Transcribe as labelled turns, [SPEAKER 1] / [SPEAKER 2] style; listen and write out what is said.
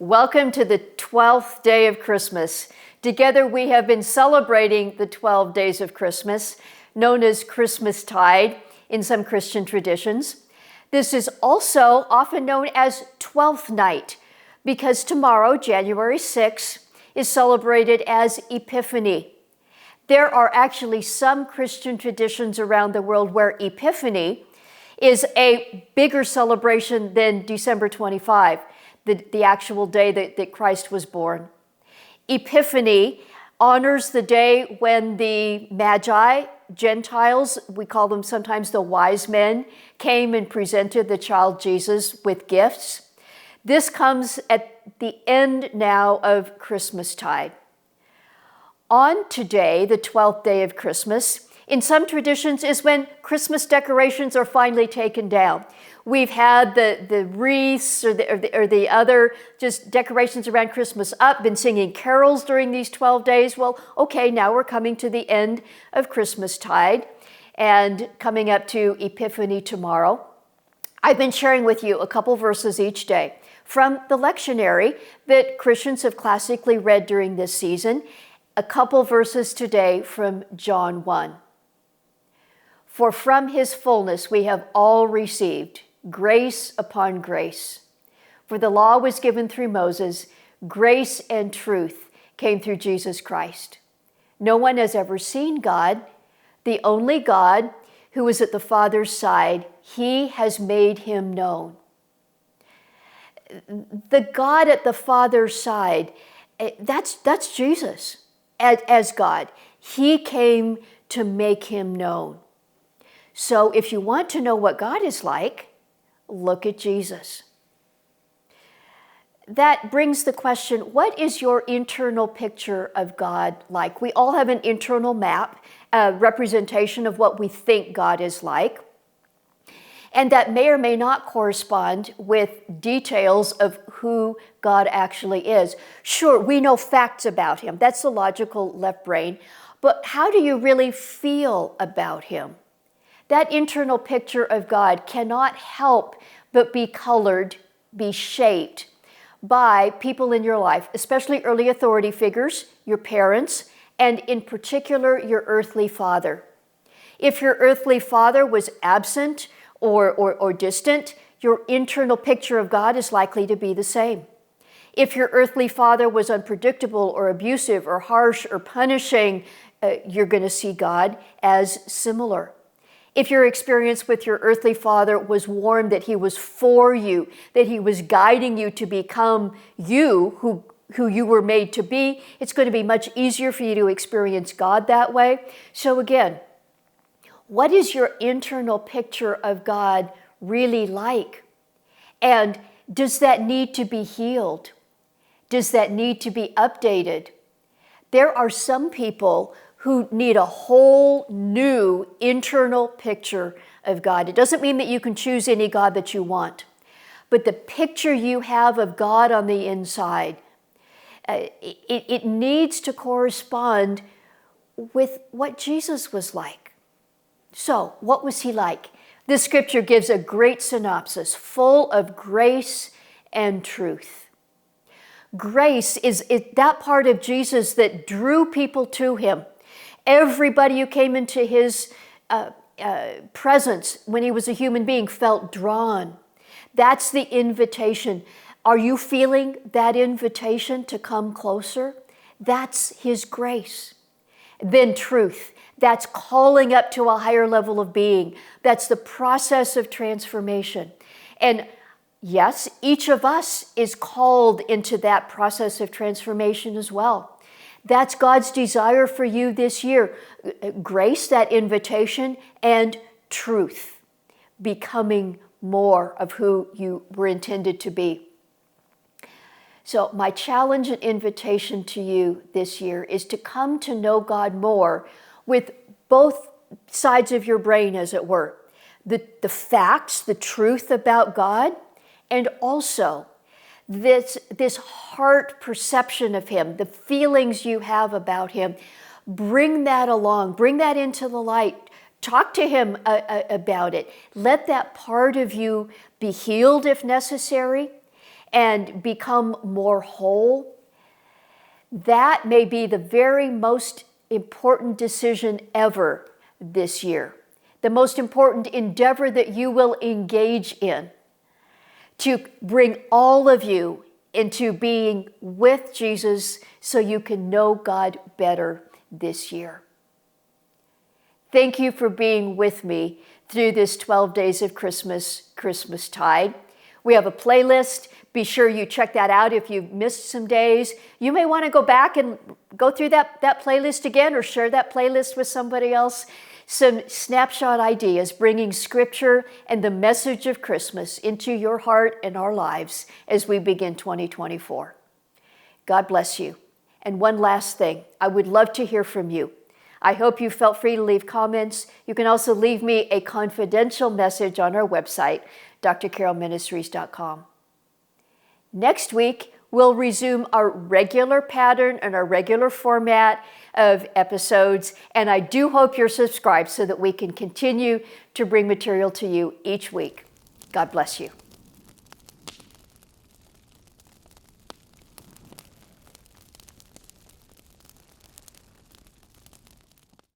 [SPEAKER 1] Welcome to the 12th day of Christmas. Together we have been celebrating the 12 days of Christmas, known as Christmastide in some Christian traditions. This is also often known as 12th night because tomorrow, January 6th, is celebrated as Epiphany. There are actually some Christian traditions around the world where Epiphany is a bigger celebration than December 25. The actual day that Christ was born. Epiphany honors the day when the Magi, Gentiles, we call them sometimes the wise men, came and presented the child Jesus with gifts. This comes at the end now of Christmastide. On today, the 12th day of Christmas, in some traditions is when Christmas decorations are finally taken down. We've had the wreaths or the other just decorations around Christmas up, been singing carols during these 12 days. Well, okay, now we're coming to the end of Christmastide and coming up to Epiphany tomorrow. I've been sharing with you a couple verses each day from the lectionary that Christians have classically read during this season. A couple verses today from John 1. For from his fullness we have all received grace upon grace. For the law was given through Moses, grace and truth came through Jesus Christ. No one has ever seen God, the only God who is at the Father's side. He has made him known. The God at the Father's side, that's Jesus as God. He came to make him known. So if you want to know what God is like, look at Jesus. That brings the question, what is your internal picture of God like? We all have an internal map, a representation of what we think God is like. And that may or may not correspond with details of who God actually is. Sure, we know facts about him. That's the logical left brain. But how do you really feel about him? That internal picture of God cannot help but be colored, be shaped by people in your life, especially early authority figures, your parents, and in particular, your earthly father. If your earthly father was absent or distant, your internal picture of God is likely to be the same. If your earthly father was unpredictable or abusive or harsh or punishing, you're going to see God as similar. If your experience with your earthly father was warm, that he was for you, that he was guiding you to become you, who you were made to be, it's going to be much easier for you to experience God that way. So again, what is your internal picture of God really like? And does that need to be healed? Does that need to be updated? There are some people who need a whole new internal picture of God. It doesn't mean that you can choose any God that you want, but the picture you have of God on the inside, it needs to correspond with what Jesus was like. So, what was he like? This scripture gives a great synopsis, full of grace and truth. Grace is that part of Jesus that drew people to him. Everybody who came into his presence when he was a human being felt drawn. That's the invitation. Are you feeling that invitation to come closer? That's his grace. Then truth. That's calling up to a higher level of being. That's the process of transformation. And yes, each of us is called into that process of transformation as well. That's God's desire for you this year. Grace, that invitation, and truth, becoming more of who you were intended to be. So my challenge and invitation to you this year is to come to know God more with both sides of your brain, as it were. The facts, the truth about God, and also this heart perception of him, the feelings you have about him. Bring that along, bring that into the light. Talk to him about it. Let that part of you be healed if necessary. and become more whole, that may be the very most important decision ever this year. The most important endeavor that you will engage in to bring all of you into being with Jesus so you can know God better this year. Thank you for being with me through this 12 days of Christmastide. We have a playlist. Be sure you check that out if you've missed some days. You may want to go back and go through that playlist again or share that playlist with somebody else. Some snapshot ideas, bringing Scripture and the message of Christmas into your heart and our lives as we begin 2024. God bless you. And one last thing, I would love to hear from you. I hope you felt free to leave comments. You can also leave me a confidential message on our website, drcarolministries.com. Next week, we'll resume our regular pattern and our regular format of episodes, and I do hope you're subscribed so that we can continue to bring material to you each week. God bless you.